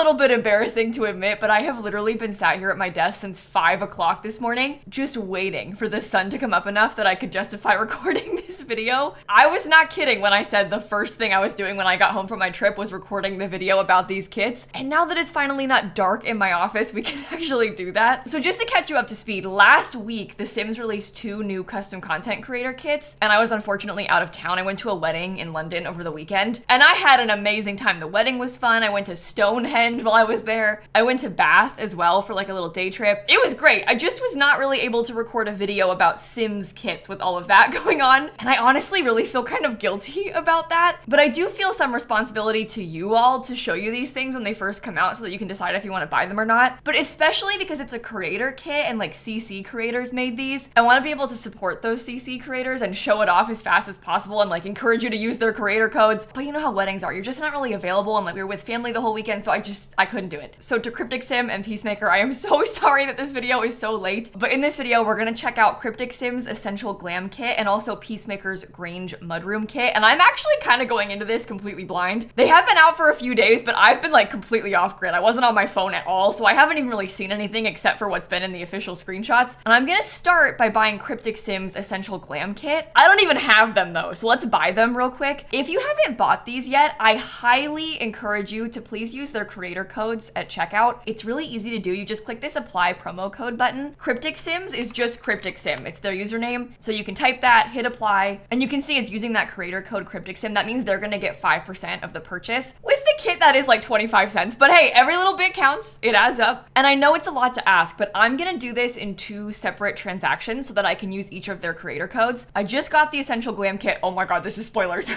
little bit embarrassing to admit, but I have literally been sat here at my desk since 5 o'clock this morning, just waiting for the sun to come up enough that I could justify recording this video. I was not kidding when I said the first thing I was doing when I got home from my trip was recording the video about these kits. And now that it's finally not dark in my office, we can actually do that. So just to catch you up to speed, last week, The Sims released 2 new custom content creator kits, and I was unfortunately out of town. I went to a wedding in London over the weekend, and I had an amazing time. The wedding was fun. I went to Stonehenge while I was there. I went to Bath as well for like a little day trip. It was great. I just was not really able to record a video about Sims kits with all of that going on, and I honestly really feel kind of guilty about that, but I do feel some responsibility to you all to show you these things when they first come out so that you can decide if you want to buy them or not. But especially because it's a creator kit and like CC creators made these, I want to be able to support those CC creators and show it off as fast as possible and like encourage you to use their creator codes. But you know how weddings are, you're just not really available, and like we were with family the whole weekend, so I couldn't do it. So to Cryptic Sim and Peacemaker, I am so sorry that this video is so late, but in this video we're gonna check out Cryptic Sim's Essential Glam Kit and also Peacemaker's Grange Mudroom Kit, and I'm actually kind of going into this completely blind. They have been out for a few days, but I've been like completely off grid. I wasn't on my phone at all, so I haven't even really seen anything except for what's been in the official screenshots. And I'm gonna start by buying Cryptic Sim's Essential Glam Kit. I don't even have them though, so let's buy them real quick. If you haven't bought these yet, I highly encourage you to please use their creator codes at checkout. It's really easy to do. You just click this apply promo code button. Cryptic Sims is just Cryptic Sim. It's their username. So you can type that, hit apply, and you can see it's using that creator code Cryptic Sim. That means they're gonna get 5% of the purchase. With the kit, that is like 25 cents, but hey, every little bit counts. It adds up. And I know it's a lot to ask, but I'm gonna do this in 2 separate transactions so that I can use each of their creator codes. I just got the Essential Glam Kit. Oh my God, this is spoilers.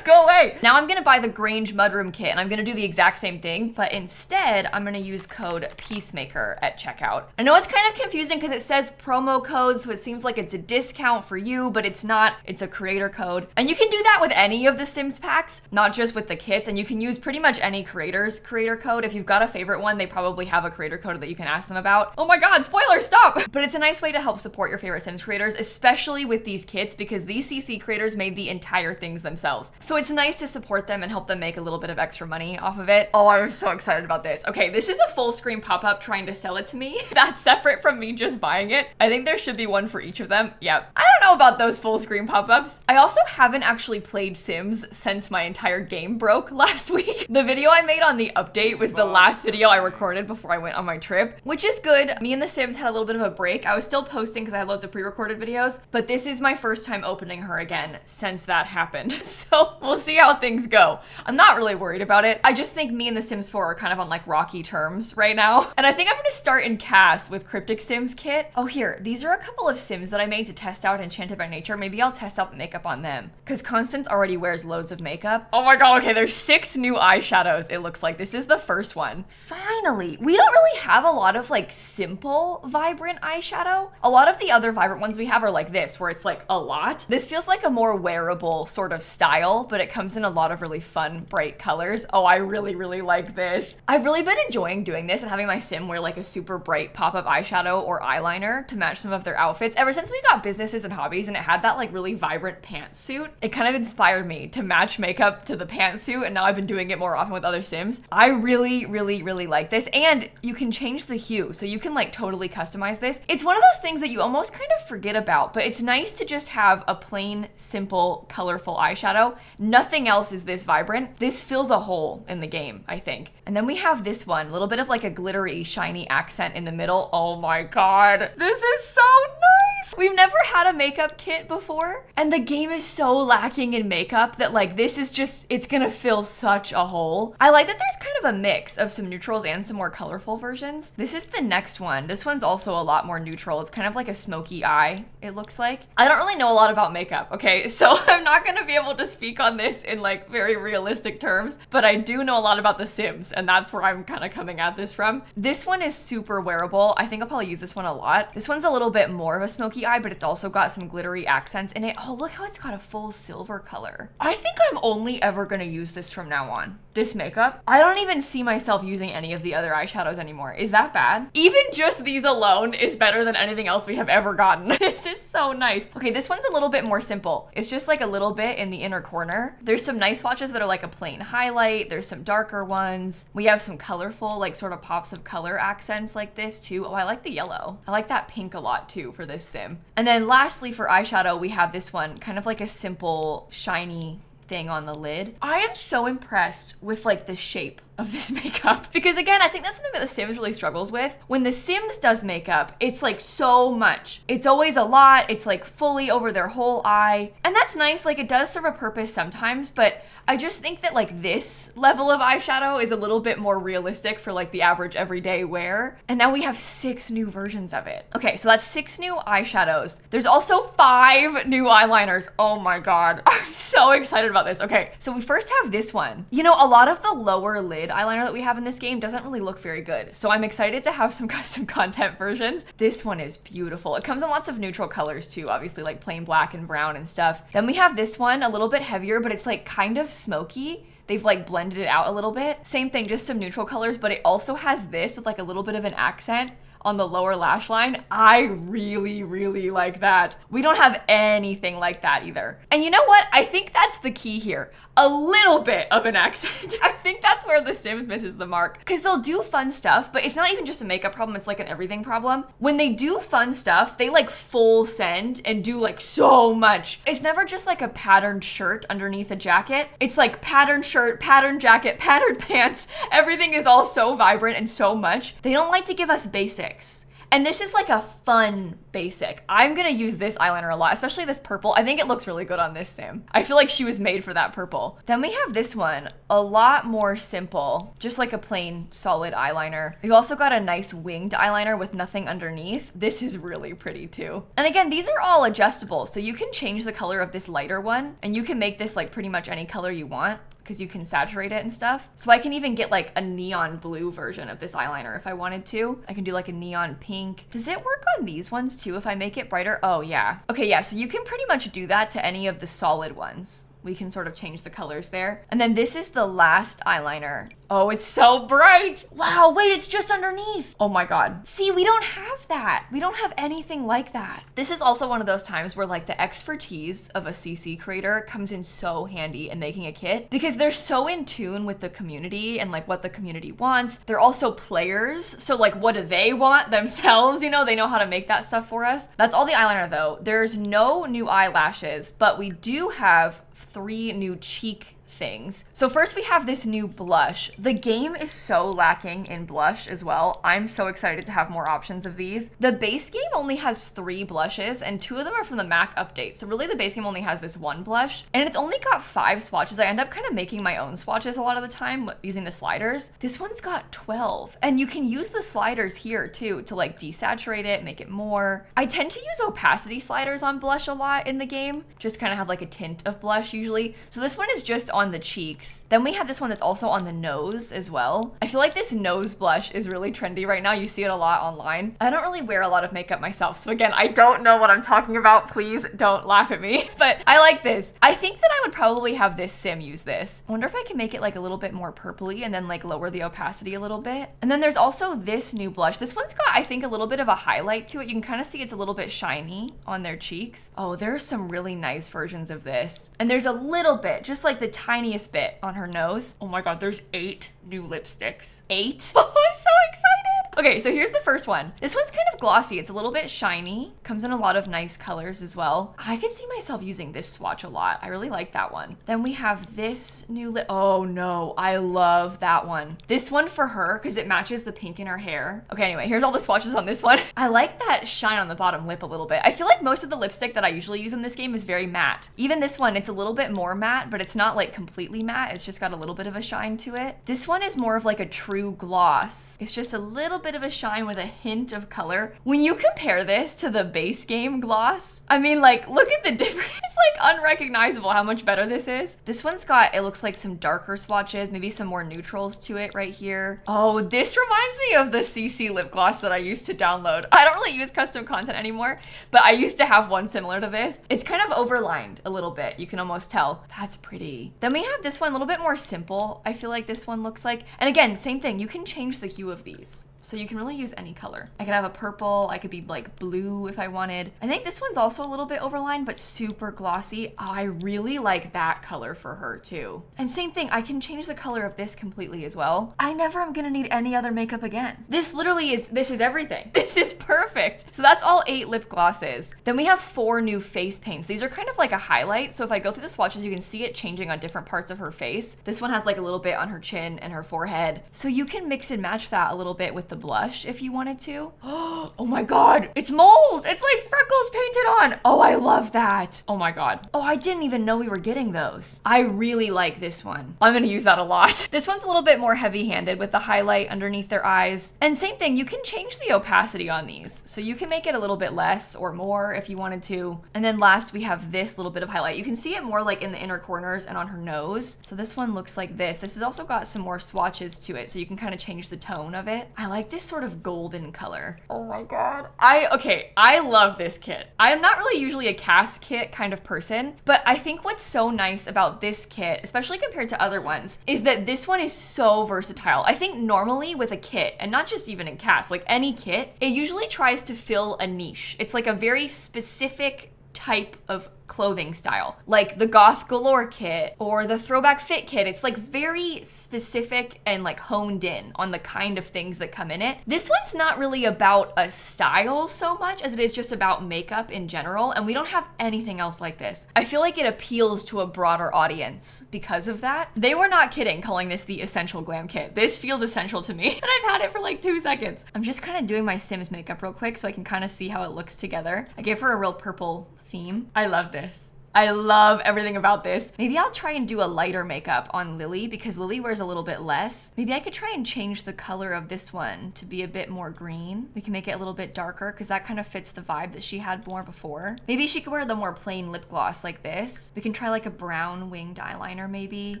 Go away. Now I'm gonna buy the Grange Mudroom Kit, and I'm gonna do the exact same thing, but instead I'm gonna use code Peacemaker at checkout. I know it's kind of confusing because it says promo code, so it seems like it's a discount for you, but it's not. It's a creator code. And you can do that with any of the Sims packs, not just with the kits, and you can use pretty much any creator's creator code. If you've got a favorite one, they probably have a creator code that you can ask them about. Oh my God, spoilers, stop! But it's a nice way to help support your favorite Sims creators, especially with these kits, because these CC creators made the entire things themselves. So it's nice to support them and help them make a little bit of extra money off of it. Oh, I'm so excited about this. Okay, this is a full screen pop-up trying to sell it to me. That's separate from me just buying it. I think there should be one for each of them. Yep. I don't know about those full screen pop-ups. I also haven't actually played Sims since my entire game broke last week. The video I made on the update was the last video I recorded before I went on my trip, which is good. Me and the Sims had a little bit of a break. I was still posting because I had loads of pre-recorded videos, but this is my first time opening her again since that happened. So we'll see how things go. I'm not really worried about it. I just think me and the Sims 4 are kind of on like rocky terms right now. And I think I'm gonna start in CAS with Cryptic Sims kit. Oh, here, these are a couple of Sims that I made to test out Enchanted by Nature. Maybe I'll test out the makeup on them because Constance already wears loads of makeup. Oh my God, okay, there's 6 new eyeshadows. It looks like this is the first one. Finally, we don't really have a lot of like simple, vibrant eyeshadow. A lot of the other vibrant ones we have are like this, where it's like a lot. This feels like a more wearable sort of style, but it comes in a lot of really fun, bright colors. Oh, I really, really like this. I've really been enjoying doing this and having my Sim wear like a super bright pop-up eyeshadow or eyeliner to match some of their outfits. Ever since we got businesses and hobbies and it had that like really vibrant pantsuit, it kind of inspired me to match makeup to the pantsuit, and now I've been doing it more often with other Sims. I really, really, really like this, and you can change the hue, so you can like totally customize this. It's one of those things that you almost kind of forget about, but it's nice to just have a plain, simple, colorful eyeshadow. Nothing else is this vibrant. This fills a hole in the game, I think. And then we have this one, a little bit of like a glittery, shiny accent in the middle. Oh my God, this is so nice. We've never had a makeup kit before, and the game is so lacking in makeup that like this is just, it's gonna fill such a hole. I like that there's kind of a mix of some neutrals and some more colorful versions. This is the next one. This one's also a lot more neutral. It's kind of like a smoky eye, it looks like. I don't really know a lot about makeup, okay? So I'm not gonna be able to speak on this in like very realistic terms, but I do know a lot about The Sims, and that's where I'm kind of coming at this from. This one is super wearable. I think I'll probably use this one a lot. This one's a little bit more of a smoky smoky eye, but it's also got some glittery accents in it. Oh, look how it's got a full silver color. I think I'm only ever gonna use this from now on. This makeup. I don't even see myself using any of the other eyeshadows anymore. Is that bad? Even just these alone is better than anything else we have ever gotten. This is so nice. Okay, this one's a little bit more simple. It's just like a little bit in the inner corner. There's some nice swatches that are like a plain highlight. There's some darker ones. We have some colorful, like sort of pops of color accents like this too. Oh, I like the yellow. I like that pink a lot too for this sim. And then lastly for eyeshadow, we have this one, kind of like a simple, shiny thing on the lid. I am so impressed with like the shape of this makeup because again, I think that's something that The Sims really struggles with. When The Sims does makeup, it's like so much. It's always a lot. It's like fully over their whole eye. And that's nice. Like it does serve a purpose sometimes, but I just think that like this level of eyeshadow is a little bit more realistic for like the average everyday wear. And now we have 6 new versions of it. Okay, so that's 6 new eyeshadows. There's also 5 new eyeliners. Oh my God. I'm so excited about this. Okay, so we first have this one. You know, a lot of the lower lid eyeliner that we have in this game doesn't really look very good. So I'm excited to have some custom content versions. This one is beautiful. It comes in lots of neutral colors too, obviously like plain black and brown and stuff. Then we have this one, a little bit heavier, but it's like kind of smoky. They've like blended it out a little bit. Same thing, just some neutral colors, but it also has this with like a little bit of an accent on the lower lash line. I really, really like that. We don't have anything like that either. And you know what? I think that's the key here. A little bit of an accent. I think that's where The Sims misses the mark because they'll do fun stuff, but it's not even just a makeup problem. It's like an everything problem. When they do fun stuff, they like full send and do like so much. It's never just like a patterned shirt underneath a jacket. It's like patterned shirt, patterned jacket, patterned pants. Everything is all so vibrant and so much. They don't like to give us basics. And this is like a fun basic. I'm gonna use this eyeliner a lot, especially this purple. I think it looks really good on this Sim. I feel like she was made for that purple. Then we have this one, a lot more simple, just like a plain solid eyeliner. We've also got a nice winged eyeliner with nothing underneath. This is really pretty too. And again, these are all adjustable. So you can change the color of this lighter one and you can make this like pretty much any color you want, because you can saturate it and stuff. So I can even get like a neon blue version of this eyeliner if I wanted to. I can do like a neon pink. Does it work on these ones too if I make it brighter? Oh yeah. Okay, yeah, so you can pretty much do that to any of the solid ones. We can sort of change the colors there. And then this is the last eyeliner. Oh, it's so bright. Wow, wait, it's just underneath. Oh my God. See, we don't have that. We don't have anything like that. This is also one of those times where like the expertise of a CC creator comes in so handy in making a kit because they're so in tune with the community and like what the community wants. They're also players. So like, what do they want themselves? You know, they know how to make that stuff for us. That's all the eyeliner though. There's no new eyelashes, but we do have 3 new cheek things. So first we have this new blush. The game is so lacking in blush as well. I'm so excited to have more options of these. The base game only has 3 blushes and 2 of them are from the Mac update. So really the base game only has this 1 blush and it's only got 5 swatches. I end up kind of making my own swatches a lot of the time using the sliders. This one's got 12 and you can use the sliders here too to like desaturate it, make it more. I tend to use opacity sliders on blush a lot in the game. Just kind of have like a tint of blush usually. So this one is just on the cheeks. Then we have this one that's also on the nose as well. I feel like this nose blush is really trendy right now. You see it a lot online. I don't really wear a lot of makeup myself. So again, I don't know what I'm talking about. Please don't laugh at me, but I like this. I think that I would probably have this sim use this. I wonder if I can make it like a little bit more purpley and then like lower the opacity a little bit. And then there's also this new blush. This one's got, I think, a little bit of a highlight to it. You can kind of see it's a little bit shiny on their cheeks. Oh, there's some really nice versions of this. And there's a little bit, just like the tiniest bit on her nose. Oh my God, there's 8 new lipsticks. 8? Oh, I'm so excited. Okay, so here's the first one. This one's kind of glossy. It's a little bit shiny. Comes in a lot of nice colors as well. I could see myself using this swatch a lot. I really like that one. Then we have this new lip. Oh no, I love that one. This one for her because it matches the pink in her hair. Okay, anyway, here's all the swatches on this one. I like that shine on the bottom lip a little bit. I feel like most of the lipstick that I usually use in this game is very matte. Even this one, it's a little bit more matte, but it's not like completely matte. It's just got a little bit of a shine to it. This one is more of like a true gloss. It's just a little bit bit of a shine with a hint of color. When you compare this to the base game gloss, I mean, like, look at the difference. It's like unrecognizable how much better this is. This one's got, it looks like some darker swatches, maybe some more neutrals to it right here. Oh, this reminds me of the CC lip gloss that I used to download. I don't really use custom content anymore, but I used to have one similar to this. It's kind of overlined a little bit. You can almost tell. That's pretty. Then we have this one a little bit more simple. I feel like this one looks like, and again, same thing. You can change the hue of these. So you can really use any color. I could have a purple, I could be like blue if I wanted. I think this one's also a little bit overlined, but super glossy. Oh, I really like that color for her too. And same thing, I can change the color of this completely as well. I never am gonna need any other makeup again. This literally is, this is everything. This is perfect. So that's all 8 lip glosses. Then we have 4 new face paints. These are kind of like a highlight. So if I go through the swatches, you can see it changing on different parts of her face. This one has like a little bit on her chin and her forehead. So you can mix and match that a little bit with the blush if you wanted to. Oh my God, it's moles. It's like freckles painted on. Oh, I love that. Oh my God. Oh, I didn't even know we were getting those. I really like this one. I'm gonna use that a lot. This one's a little bit more heavy-handed with the highlight underneath their eyes. And same thing, you can change the opacity on these. So you can make it a little bit less or more if you wanted to. And then last we have this little bit of highlight. You can see it more like in the inner corners and on her nose. So this one looks like this. This has also got some more swatches to it, so you can kind of change the tone of it. I like this sort of golden color. Oh my God. I love this kit. I am not really usually a CAS kit kind of person, but I think what's so nice about this kit, especially compared to other ones, is that this one is so versatile. I think normally with a kit, and not just even in CAS, like any kit, it usually tries to fill a niche. It's like a very specific type of clothing style, like the goth galore kit or the throwback fit kit. It's like very specific and like honed in on the kind of things that come in it. This one's not really about a style so much as it is just about makeup in general, and we don't have anything else like this. I feel like it appeals to a broader audience because of that. They were not kidding calling this the essential glam kit. This feels essential to me, and I've had it for like 2 seconds. I'm just kind of doing my Sims makeup real quick so I can kind of see how it looks together. I gave her a real purple theme. I love this. I love everything about this. Maybe I'll try and do a lighter makeup on Lily because Lily wears a little bit less. Maybe I could try and change the color of this one to be a bit more green. We can make it a little bit darker because that kind of fits the vibe that she had more before. Maybe she could wear the more plain lip gloss like this. We can try like a brown winged eyeliner maybe.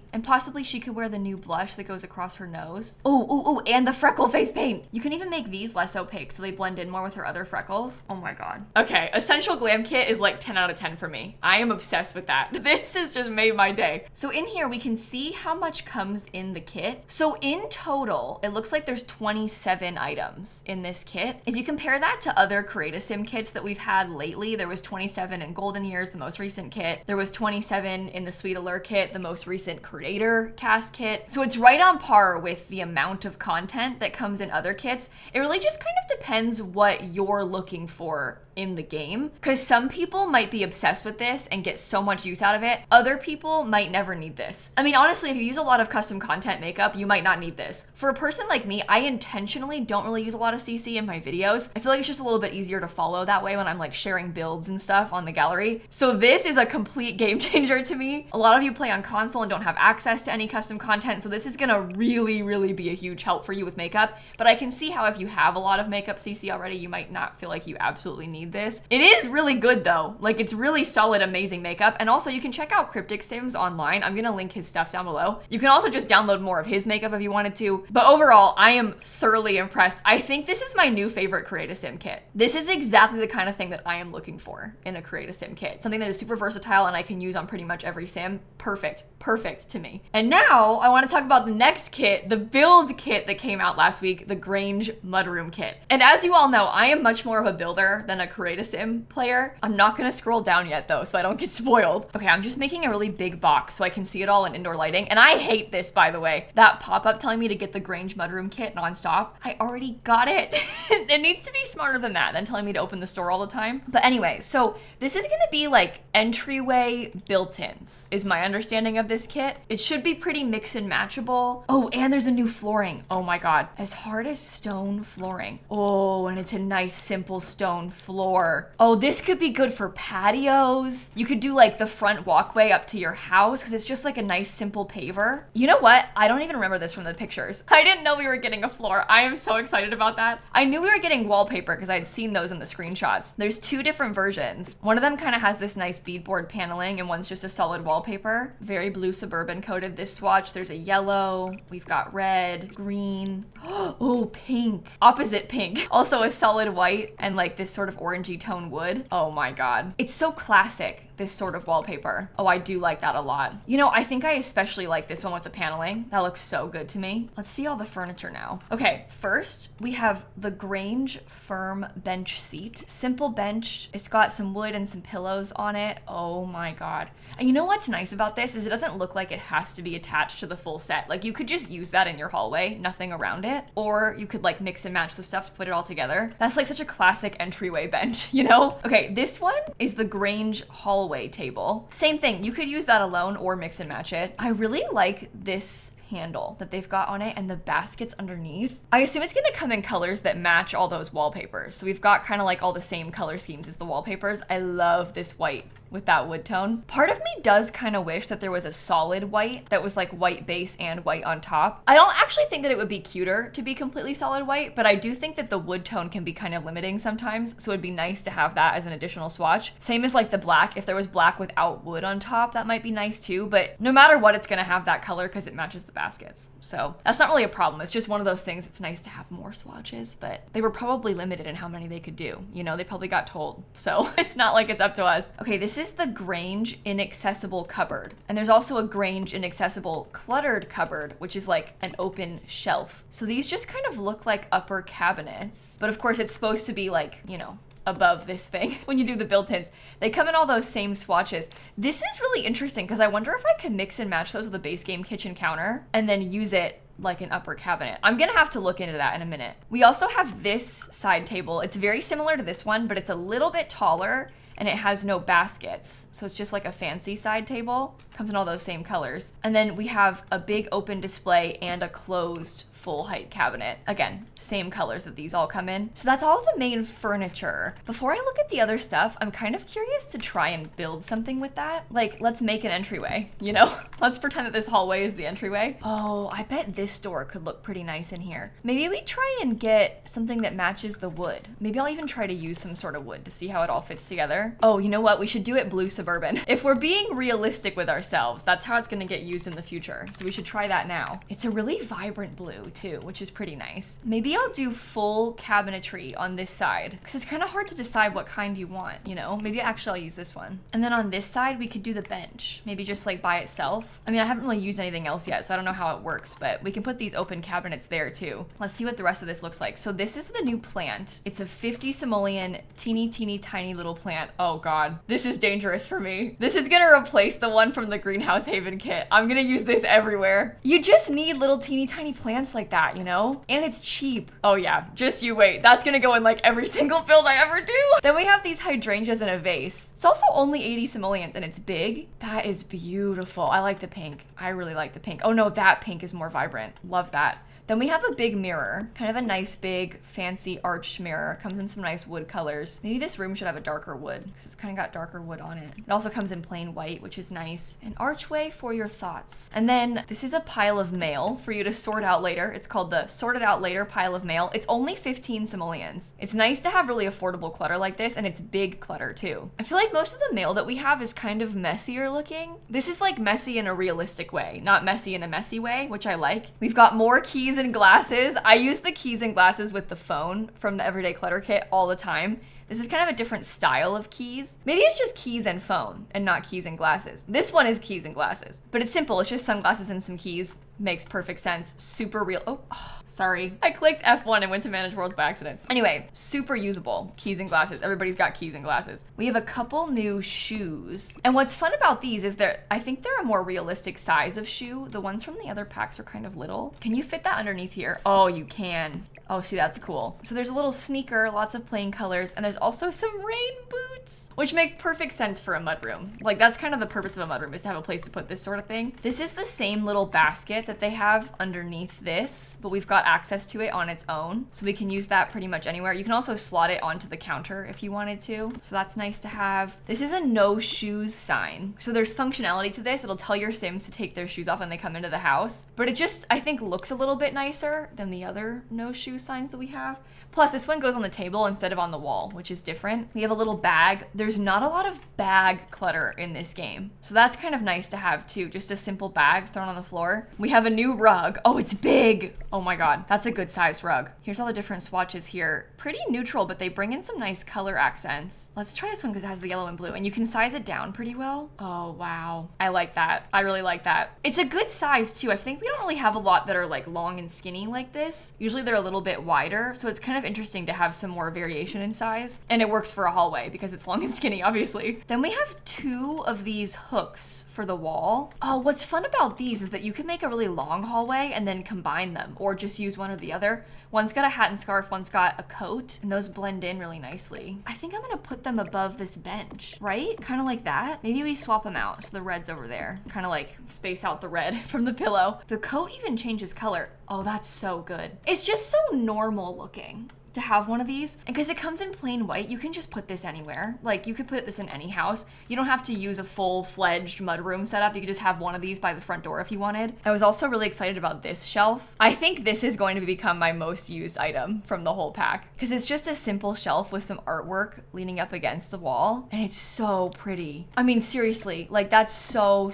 And possibly she could wear the new blush that goes across her nose. Oh, and the freckle face paint. You can even make these less opaque so they blend in more with her other freckles. Oh my God. Okay, Essential Glam Kit is like 10 out of 10 for me. I am obsessed with that. This has just made my day. So in here, we can see how much comes in the kit. So in total, it looks like there's 27 items in this kit. If you compare that to other Create-A-Sim kits that we've had lately, there was 27 in Golden Years, the most recent kit. There was 27 in the Sweet Allure kit, the most recent Creator CAS kit. So it's right on par with the amount of content that comes in other kits. It really just kind of depends what you're looking for in the game, because some people might be obsessed with this and get so much use out of it. Other people might never need this. I mean, honestly, if you use a lot of custom content makeup, you might not need this. For a person like me, I intentionally don't really use a lot of CC in my videos. I feel like it's just a little bit easier to follow that way when I'm like sharing builds and stuff on the gallery. So this is a complete game changer to me. A lot of you play on console and don't have access to any custom content, so this is gonna really be a huge help for you with makeup. But I can see how if you have a lot of makeup CC already, you might not feel like you absolutely need this. It is really good though. Like, it's really solid, amazing makeup. And also you can check out Cryptic Sims online. I'm gonna link his stuff down below. You can also just download more of his makeup if you wanted to. But overall, I am thoroughly impressed. I think this is my new favorite Create-A-Sim kit. This is exactly the kind of thing that I am looking for in a Create-A-Sim kit. Something that is super versatile and I can use on pretty much every sim. Perfect to me. And now I want to talk about the next kit, the build kit that came out last week, the Grange Mudroom kit. And as you all know, I am much more of a builder than a Create-A-Sim player. I'm not gonna scroll down yet though, so I don't get spoiled. Okay, I'm just making a really big box so I can see it all in indoor lighting. And I hate this, by the way. That pop-up telling me to get the Grange Mudroom kit nonstop. I already got it. It needs to be smarter than that, than telling me to open the store all the time. But anyway, so this is gonna be like entryway built-ins, is my understanding of this kit. It should be pretty mix and matchable. Oh, and there's a new flooring. Oh my God. As hard as stone flooring. Oh, and it's a nice simple stone floor. Oh, this could be good for patios. You could do like the front walkway up to your house because it's just like a nice simple paver. You know what? I don't even remember this from the pictures. I didn't know we were getting a floor. I am so excited about that. I knew we were getting wallpaper because I had seen those in the screenshots. There's two different versions. One of them kind of has this nice beadboard paneling and one's just a solid wallpaper. Very blue suburban coated this swatch. There's a yellow, we've got red, green, oh, pink, opposite pink. Also a solid white and like this sort of orangey tone wood. Oh my God. It's so classic, this sort of wallpaper. Oh, I do like that a lot. You know, I think I especially like this one with the paneling. That looks so good to me. Let's see all the furniture now. Okay, first we have the Grange firm bench seat. Simple bench. It's got some wood and some pillows on it. Oh my God. And you know what's nice about this is it doesn't look like it has to be attached to the full set. Like you could just use that in your hallway, nothing around it. Or you could like mix and match the stuff to put it all together. That's like such a classic entryway bench, you know? Okay, this one is the Grange hallway table. Same thing, you could use that alone or mix and match it. I really like this handle that they've got on it and the baskets underneath. I assume it's gonna come in colors that match all those wallpapers. So we've got kind of like all the same color schemes as the wallpapers. I love this white with that wood tone. Part of me does kind of wish that there was a solid white that was like white base and white on top. I don't actually think that it would be cuter to be completely solid white, but I do think that the wood tone can be kind of limiting sometimes. So it'd be nice to have that as an additional swatch. Same as like the black. If there was black without wood on top, that might be nice too. But no matter what, it's gonna have that color because it matches the baskets. So that's not really a problem. It's just one of those things. It's nice to have more swatches, but they were probably limited in how many they could do. You know, they probably got told. So it's not like it's up to us. Okay, this is the Grange inaccessible cupboard. And there's also a Grange inaccessible cluttered cupboard, which is like an open shelf. So these just kind of look like upper cabinets. But of course it's supposed to be like, you know, above this thing when you do the built-ins. They come in all those same swatches. This is really interesting because I wonder if I can mix and match those with a base game kitchen counter and then use it like an upper cabinet. I'm gonna have to look into that in a minute. We also have this side table. It's very similar to this one, but it's a little bit taller and it has no baskets. So it's just like a fancy side table. Comes in all those same colors. And then we have a big open display and a closed full height cabinet. Again, same colors that these all come in. So that's all the main furniture. Before I look at the other stuff, I'm kind of curious to try and build something with that. Like, let's make an entryway, you know? Let's pretend that this hallway is the entryway. Oh, I bet this door could look pretty nice in here. Maybe we try and get something that matches the wood. Maybe I'll even try to use some sort of wood to see how it all fits together. Oh, you know what? We should do it blue suburban. If we're being realistic with ourselves, that's how it's gonna get used in the future. So we should try that now. It's a really vibrant blue too, which is pretty nice. Maybe I'll do full cabinetry on this side because it's kind of hard to decide what kind you want, you know? Maybe actually I'll use this one. And then on this side, we could do the bench, maybe just like by itself. I mean, I haven't really used anything else yet, so I don't know how it works, but we can put these open cabinets there too. Let's see what the rest of this looks like. So this is the new plant. It's a 50 simoleon, teeny tiny little plant. Oh God, this is dangerous for me. This is gonna replace the one from the Greenhouse Haven kit. I'm gonna use this everywhere. You just need little teeny tiny plants like that, you know? And it's cheap. Oh yeah, just you wait. That's gonna go in like every single build I ever do. Then we have these hydrangeas in a vase. It's also only 80 simoleons and it's big. That is beautiful. I like the pink. I really like the pink. Oh no, that pink is more vibrant. Love that. Then we have a big mirror, kind of a nice big fancy arched mirror. Comes in some nice wood colors. Maybe this room should have a darker wood because it's kind of got darker wood on it. It also comes in plain white, which is nice. An archway for your thoughts. And then this is a pile of mail for you to sort out later. It's called the sorted out later pile of mail. It's only 15 simoleons. It's nice to have really affordable clutter like this, and it's big clutter too. I feel like most of the mail that we have is kind of messier looking. This is like messy in a realistic way, not messy in a messy way, which I like. We've got more keys and glasses. I use the keys and glasses with the phone from the Everyday Clutter Kit all the time. This is kind of a different style of keys. Maybe it's just keys and phone and not keys and glasses. This one is keys and glasses, but it's simple. It's just sunglasses and some keys. Makes perfect sense. Super real. Oh, sorry. I clicked F1 and went to Manage Worlds by accident. Anyway, super usable. Keys and glasses. Everybody's got keys and glasses. We have a couple new shoes. And what's fun about these is I think they're a more realistic size of shoe. The ones from the other packs are kind of little. Can you fit that underneath here? Oh, you can. Oh, see, that's cool. So there's a little sneaker, lots of plain colors, and there's also some rain boots. cute, which makes perfect sense for a mudroom. Like that's kind of the purpose of a mudroom, is to have a place to put this sort of thing. This is the same little basket that they have underneath this, but we've got access to it on its own. So we can use that pretty much anywhere. You can also slot it onto the counter if you wanted to. So that's nice to have. This is a no shoes sign. So there's functionality to this. It'll tell your Sims to take their shoes off when they come into the house, but it just, I think, looks a little bit nicer than the other no shoe signs that we have. Plus, this one goes on the table instead of on the wall, which is different. We have a little bag. There's not a lot of bag clutter in this game, so that's kind of nice to have too. Just a simple bag thrown on the floor. We have a new rug. Oh, it's big. Oh my God, that's a good sized rug. Here's all the different swatches here. Pretty neutral, but they bring in some nice color accents. Let's try this one because it has the yellow and blue, and you can size it down pretty well. Oh, wow. I like that. I really like that. It's a good size too. I think we don't really have a lot that are like long and skinny like this. Usually they're a little bit wider, so it's kind of interesting to have some more variation in size, and it works for a hallway because it's long and skinny, obviously. Then we have 2 of these hooks for the wall. Oh, what's fun about these is that you can make a really long hallway and then combine them, or just use one or the other. One's got a hat and scarf, one's got a coat, and those blend in really nicely. I think I'm gonna put them above this bench, right? Kind of like that. Maybe we swap them out so the red's over there. Kind of like space out the red from the pillow. The coat even changes color. Oh, that's so good. It's just so normal looking to have one of these, and because it comes in plain white, you can just put this anywhere. Like you could put this in any house. You don't have to use a full-fledged mudroom setup. You could just have one of these by the front door if you wanted. I was also really excited about this shelf. I think this is going to become my most used item from the whole pack, because it's just a simple shelf with some artwork leaning up against the wall, and it's so pretty. I mean, seriously, like that's so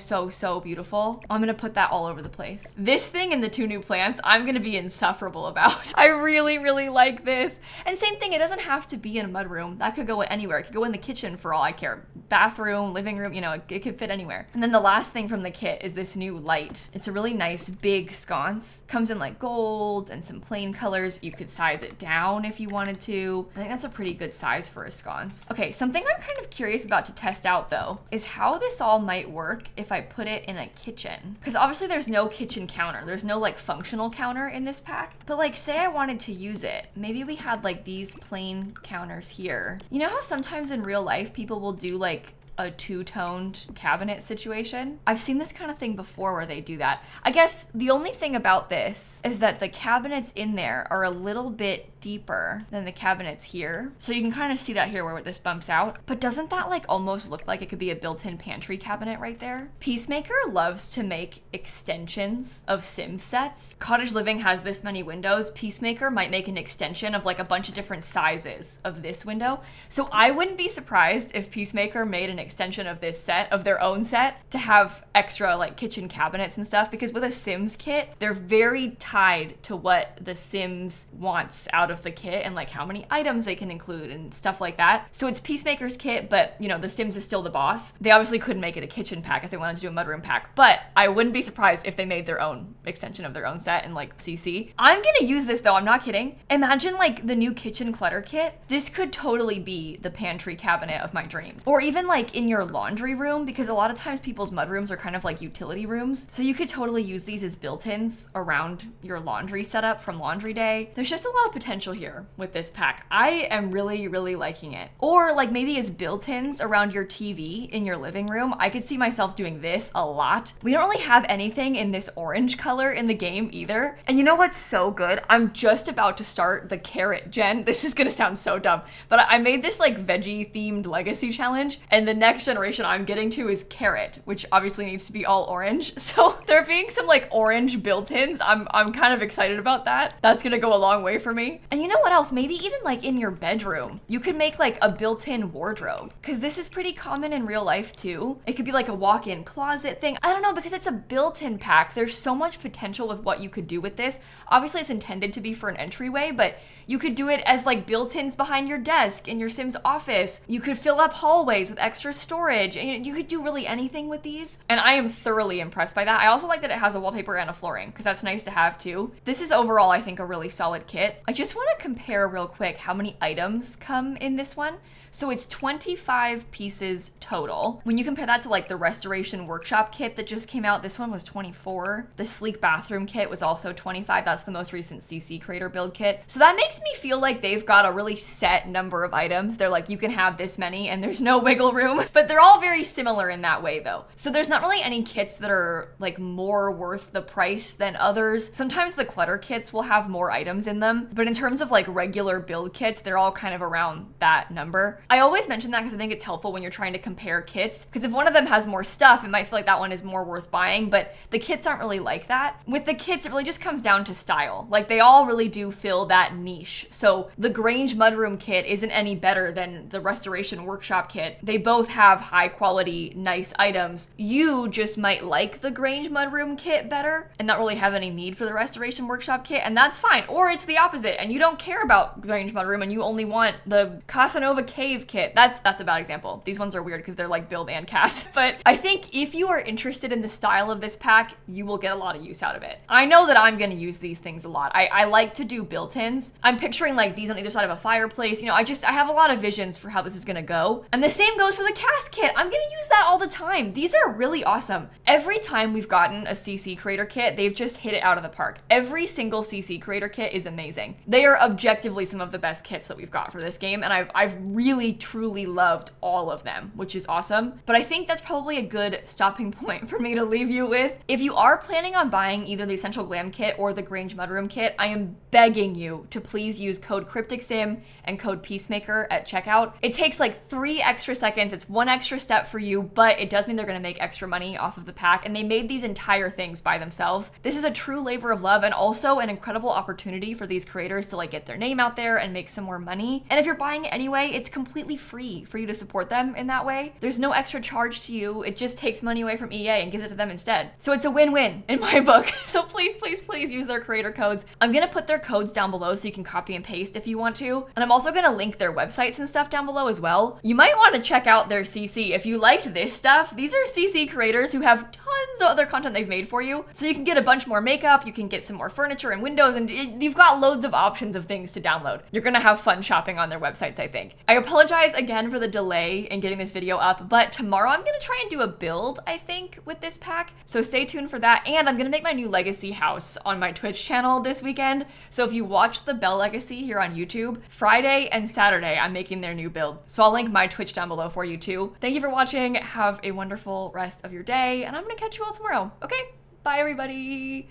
beautiful. I'm gonna put that all over the place. This thing and the 2 new plants, I'm gonna be insufferable about. I really like this. And same thing, it doesn't have to be in a mudroom. That could go anywhere. It could go in the kitchen for all I care. Bathroom, living room, you know, it could fit anywhere. And then the last thing from the kit is this new light. It's a really nice big sconce. Comes in like gold and some plain colors. You could size it down if you wanted to. I think that's a pretty good size for a sconce. Okay, something I'm kind of curious about to test out though is how this all might work if I put it in a kitchen. Because obviously there's no kitchen counter. There's no like functional counter in this pack. But like say I wanted to use it. Maybe we had like these plain counters here. You know how sometimes in real life people will do like a 2-toned cabinet situation? I've seen this kind of thing before where they do that. I guess the only thing about this is that the cabinets in there are a little bit deeper than the cabinets here. So you can kind of see that here where this bumps out. But doesn't that like almost look like it could be a built-in pantry cabinet right there? Peacemaker loves to make extensions of Sim sets. Cottage Living has this many windows. Peacemaker might make an extension of like a bunch of different sizes of this window. So I wouldn't be surprised if Peacemaker made an extension of this set, of their own set, to have extra like kitchen cabinets and stuff, because with a Sims kit, they're very tied to what the Sims wants out of the kit and like how many items they can include and stuff like that. So it's Peacemaker's kit, but you know, the Sims is still the boss. They obviously couldn't make it a kitchen pack if they wanted to do a mudroom pack, but I wouldn't be surprised if they made their own extension of their own set in like CC. I'm gonna use this though, I'm not kidding. Imagine like the new kitchen clutter kit. This could totally be the pantry cabinet of my dreams. Or even like in your laundry room, because a lot of times people's mudrooms are kind of like utility rooms. So you could totally use these as built-ins around your laundry setup from laundry day. There's just a lot of potential here with this pack. I am really liking it. Or like maybe as built-ins around your TV in your living room. I could see myself doing this a lot. We don't really have anything in this orange color in the game either. And you know what's so good? I'm just about to start the carrot gen. This is gonna sound so dumb, but I made this like veggie themed legacy challenge, and the next generation I'm getting to is carrot, which obviously needs to be all orange. So there being some like orange built-ins, I'm kind of excited about that. That's gonna go a long way for me. And you know what else? Maybe even like in your bedroom, you could make like a built-in wardrobe, because this is pretty common in real life too. It could be like a walk-in closet thing. I don't know, because it's a built-in pack. There's so much potential with what you could do with this. Obviously it's intended to be for an entryway, but you could do it as like built-ins behind your desk in your Sims office. You could fill up hallways with extra storage. You could do really anything with these. And I am thoroughly impressed by that. I also like that it has a wallpaper and a flooring because that's nice to have too. This is overall, I think, a really solid kit. I just want to compare real quick how many items come in this one. So it's 25 pieces total. When you compare that to like the Restoration Workshop kit that just came out, this one was 24. The Sleek Bathroom kit was also 25. That's the most recent CC Creator build kit. So that makes me feel like they've got a really set number of items. They're like, you can have this many and there's no wiggle room, but they're all very similar in that way though. So there's not really any kits that are like more worth the price than others. Sometimes the clutter kits will have more items in them, but in terms of like regular build kits, they're all kind of around that number. I always mention that because I think it's helpful when you're trying to compare kits, because if one of them has more stuff, it might feel like that one is more worth buying, but the kits aren't really like that. With the kits, it really just comes down to style. Like they all really do fill that niche. So the Grange Mudroom kit isn't any better than the Restoration Workshop kit. They both have high quality, nice items. You just might like the Grange Mudroom kit better and not really have any need for the Restoration Workshop kit, and that's fine. Or it's the opposite and you don't care about Grange Mudroom and you only want the Casanova Cave kit. That's a bad example. These ones are weird because they're like build and CAS. But I think if you are interested in the style of this pack, you will get a lot of use out of it. I know that I'm going to use these things a lot. I like to do built-ins. I'm picturing like these on either side of a fireplace. You know, I have a lot of visions for how this is going to go. And the same goes for the CAS kit. I'm going to use that all the time. These are really awesome. Every time we've gotten a CC Creator kit, they've just hit it out of the park. Every single CC Creator kit is amazing. They are objectively some of the best kits that we've got for this game, and I've really truly loved all of them, which is awesome. But I think that's probably a good stopping point for me to leave you with. If you are planning on buying either the Essential Glam kit or the Grange Mudroom kit, I am begging you to please use code CrypticSim and code Peacemaker at checkout. It takes like 3 extra seconds. It's one extra step for you, but it does mean they're going to make extra money off of the pack, and they made these entire things by themselves. This is a true labor of love and also an incredible opportunity for these creators to like get their name out there and make some more money. And if you're buying it anyway, it's completely free for you to support them in that way. There's no extra charge to you. It just takes money away from EA and gives it to them instead. So it's a win-win in my book. So please, please, please use their creator codes. I'm gonna put their codes down below so you can copy and paste if you want to. And I'm also gonna link their websites and stuff down below as well. You might want to check out their CC. If you liked this stuff, these are CC creators who have tons of other content they've made for you. So you can get a bunch more makeup, you can get some more furniture and windows, and you've got loads of options of things to download. You're gonna have fun shopping on their websites, I think. I apologize again for the delay in getting this video up, but tomorrow I'm gonna try and do a build, I think, with this pack. So stay tuned for that. And I'm gonna make my new Legacy house on my Twitch channel this weekend. So if you watch the Bell Legacy here on YouTube, Friday and Saturday, I'm making their new build. So I'll link my Twitch down below for you too. Thank you for watching. Have a wonderful rest of your day, and I'm gonna catch you all tomorrow. Okay, bye everybody.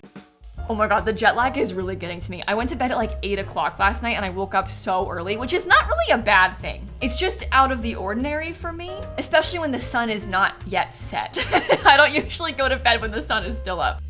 Oh my god, the jet lag is really getting to me. I went to bed at like 8 o'clock last night and I woke up so early, which is not really a bad thing. It's just out of the ordinary for me, especially when the sun is not yet set. I don't usually go to bed when the sun is still up.